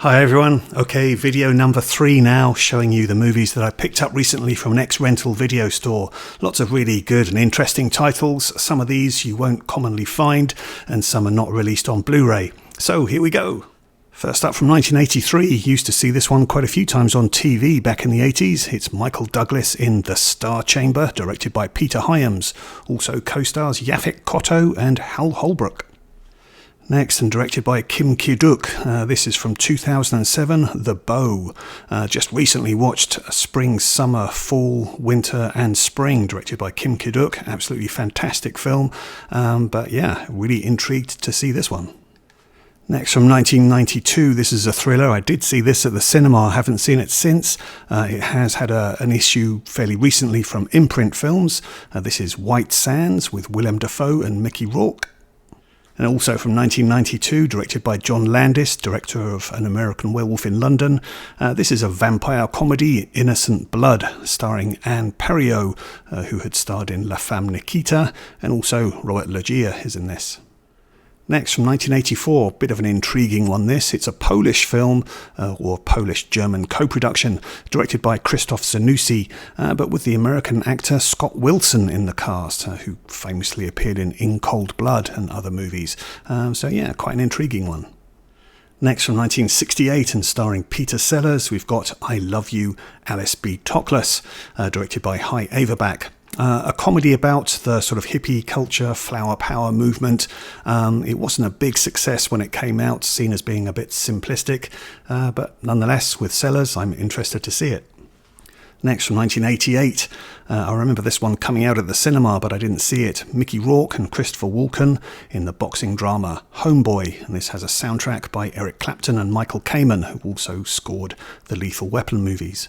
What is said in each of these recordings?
Hi everyone. Okay, video number 3 now, showing you the movies that I picked up recently from an ex-rental video store. Lots of really good and interesting titles. Some of these you won't commonly find, and some are not released on Blu-ray. So here we go. First up from 1983, used to see this one quite a few times on TV back in the 80s. It's Michael Douglas in The Star Chamber, directed by Peter Hyams. Also co-stars Yaphet Kotto and Hal Holbrook. Next, and directed by Kim Ki-duk, this is from 2007, The Bow. Just recently watched Spring, Summer, Fall, Winter and Spring, directed by Kim Ki-duk. Absolutely fantastic film, but yeah, really intrigued to see this one. Next, from 1992, this is a thriller. I did see this at the cinema, haven't seen it since. It has had an issue fairly recently from Imprint Films. This is White Sands with Willem Dafoe and Mickey Rourke. And also from 1992, directed by John Landis, director of An American Werewolf in London. This is a vampire comedy, Innocent Blood, starring Anne Perriot, who had starred in La Femme Nikita, and also Robert Loggia is in this. Next, from 1984, bit of an intriguing one this. It's a Polish film, or Polish-German co-production, directed by Krzysztof Zanussi, but with the American actor Scott Wilson in the cast, who famously appeared in Cold Blood and other movies. So yeah, quite an intriguing one. Next, from 1968 and starring Peter Sellers, we've got I Love You, Alice B. Toklas, directed by Hy Averback. A comedy about the sort of hippie culture, flower power movement. It wasn't a big success when it came out, seen as being a bit simplistic, but nonetheless, with Sellers, I'm interested to see it. Next, from 1988, I remember this one coming out at the cinema, but I didn't see it. Mickey Rourke and Christopher Walken in the boxing drama Homeboy, and this has a soundtrack by Eric Clapton and Michael Kamen, who also scored the Lethal Weapon movies.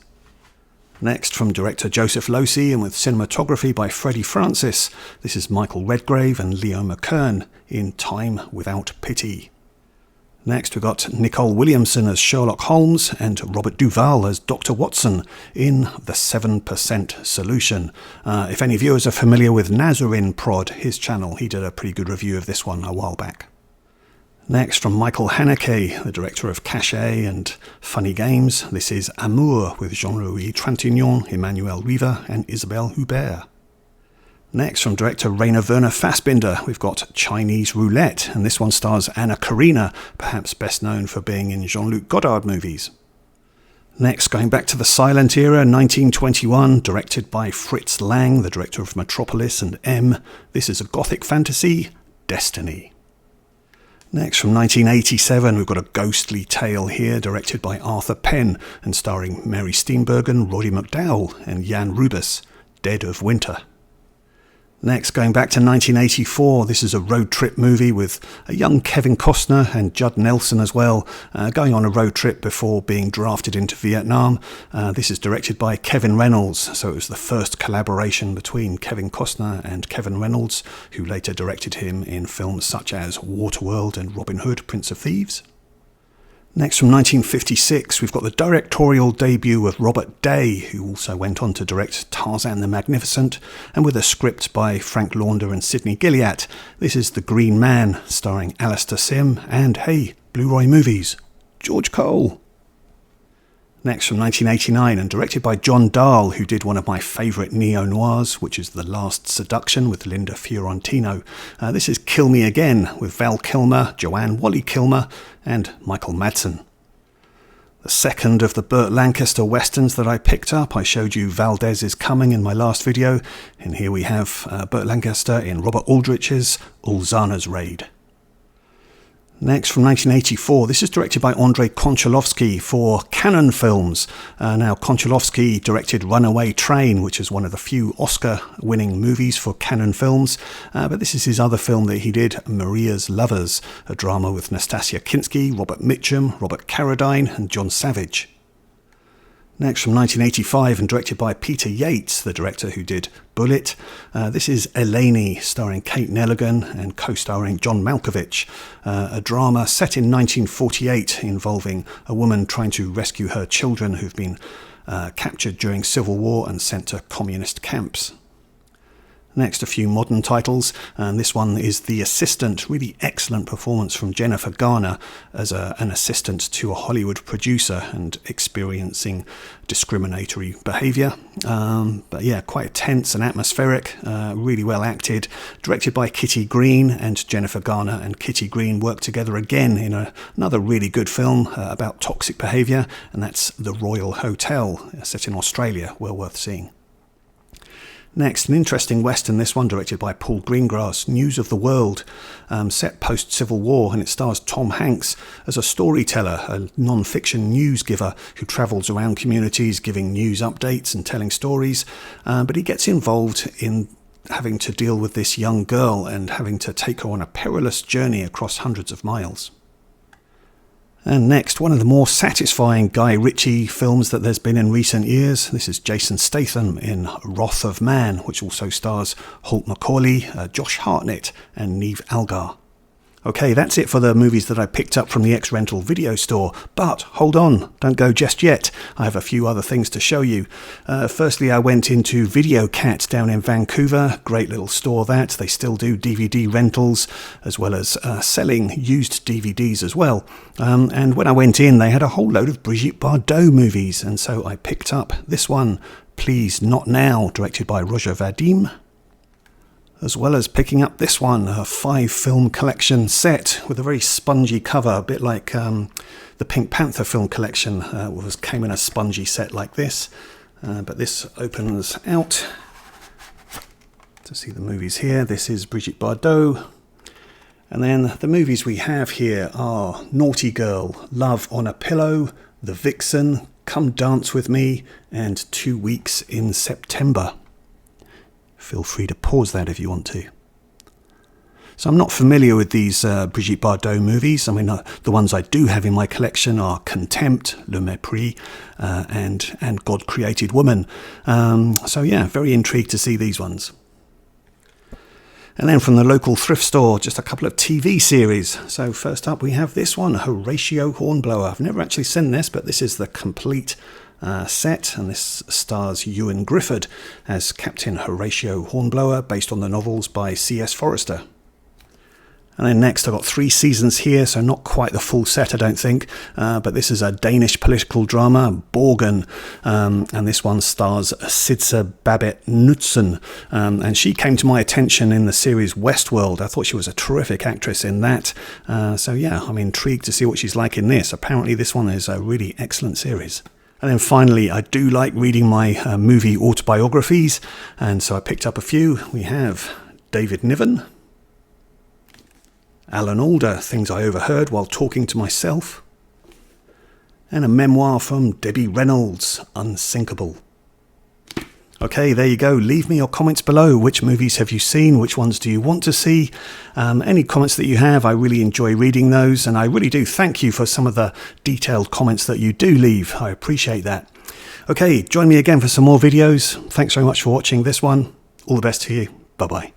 Next, from director Joseph Losey and with cinematography by Freddie Francis, this is Michael Redgrave and Leo McKern in Time Without Pity. Next, we've got Nicole Williamson as Sherlock Holmes and Robert Duvall as Dr. Watson in The 7% Solution. If any viewers are familiar with Nazarin Prod, his channel, he did a pretty good review of this one a while back. Next, from Michael Haneke, the director of Cachet and Funny Games, this is Amour with Jean-Louis Trintignant, Emmanuel Riva and Isabelle Huppert. Next, from director Rainer Werner Fassbinder, we've got Chinese Roulette, and this one stars Anna Karina, perhaps best known for being in Jean-Luc Godard movies. Next, going back to the silent era, 1921, directed by Fritz Lang, the director of Metropolis and M, this is a gothic fantasy, Destiny. Next, from 1987, we've got a ghostly tale here, directed by Arthur Penn and starring Mary Steenburgen, Roddy McDowall and Jan Rubis, Dead of Winter. Next, going back to 1984, this is a road trip movie with a young Kevin Costner and Judd Nelson as well, going on a road trip before being drafted into Vietnam. This is directed by Kevin Reynolds, so it was the first collaboration between Kevin Costner and Kevin Reynolds, who later directed him in films such as Waterworld and Robin Hood, Prince of Thieves. Next, from 1956, we've got the directorial debut of Robert Day, who also went on to direct Tarzan the Magnificent, and with a script by Frank Launder and Sidney Gilliat. This is The Green Man, starring Alistair Sim and, hey, Blu-ray Movies, George Cole. Next, from 1989, and directed by John Dahl, who did one of my favourite neo-noirs, which is The Last Seduction with Linda Fiorentino. This is Kill Me Again, with Val Kilmer, Joanne Whalley Kilmer, and Michael Madsen. The second of the Burt Lancaster westerns that I picked up, I showed you Valdez is Coming in my last video, and here we have Burt Lancaster in Robert Aldrich's Ulzana's Raid. Next, from 1984, this is directed by Andrei Konchalovsky for Cannon Films. Now, Konchalovsky directed Runaway Train, which is one of the few Oscar-winning movies for Cannon Films, but this is his other film that he did, Maria's Lovers, a drama with Nastasia Kinski, Robert Mitchum, Robert Carradine and John Savage. Next, from 1985 and directed by Peter Yates, the director who did Bullet, this is Eleni, starring Kate Nelligan and co-starring John Malkovich, a drama set in 1948 involving a woman trying to rescue her children who've been captured during Civil War and sent to communist camps. Next, a few modern titles, and this one is The Assistant. Really excellent performance from Jennifer Garner as an assistant to a Hollywood producer and experiencing discriminatory behaviour. But yeah, quite tense and atmospheric, really well acted. Directed by Kitty Green, and Jennifer Garner and Kitty Green work together again in another really good film about toxic behaviour, and that's The Royal Hotel, set in Australia, well worth seeing. Next, an interesting western, this one directed by Paul Greengrass, News of the World, set post-Civil War, and it stars Tom Hanks as a storyteller, a non-fiction news giver who travels around communities giving news updates and telling stories, but he gets involved in having to deal with this young girl and having to take her on a perilous journey across hundreds of miles. And next, one of the more satisfying Guy Ritchie films that there's been in recent years. This is Jason Statham in Wrath of Man, which also stars Holt McCauley, Josh Hartnett and Neve Algar. Okay, that's it for the movies that I picked up from the X-Rental video store. But hold on, don't go just yet. I have a few other things to show you. Firstly, I went into VideoCat down in Vancouver. Great little store that. They still do DVD rentals as well as selling used DVDs as well. And when I went in, they had a whole load of Brigitte Bardot movies. And so I picked up this one, Please Not Now, directed by Roger Vadim. As well as picking up this one, a 5-film collection set with a very spongy cover, a bit like the Pink Panther film collection came in a spongy set like this. But this opens out to see the movies here. This is Brigitte Bardot. And then the movies we have here are Naughty Girl, Love on a Pillow, The Vixen, Come Dance With Me, and 2 Weeks in September. Feel free to pause that if you want to. So I'm not familiar with these Brigitte Bardot movies. I mean, the ones I do have in my collection are Contempt, Le Mépris, and God Created Woman. So yeah, very intrigued to see these ones. And then from the local thrift store, just a couple of TV series. So first up we have this one, Horatio Hornblower. I've never actually seen this, but this is the complete set, and this stars Ewan Griffith as Captain Horatio Hornblower, based on the novels by C.S. Forester. And then next I've got 3 seasons here, so not quite the full set I don't think, but this is a Danish political drama, Borgen, and this one stars Sidse Babett Knudsen, and she came to my attention in the series Westworld. I thought she was a terrific actress in that, so yeah, I'm intrigued to see what she's like in this. Apparently this one is a really excellent series. And then finally, I do like reading my movie autobiographies, and so I picked up a few. We have David Niven, Alan Alda, Things I Overheard While Talking to Myself, and a memoir from Debbie Reynolds, Unsinkable. Okay, there you go. Leave me your comments below. Which movies have you seen? Which ones do you want to see? Any comments that you have, I really enjoy reading those, and I really do thank you for some of the detailed comments that you do leave. I appreciate that. Okay, join me again for some more videos. Thanks very much for watching this one. All the best to you. Bye-bye.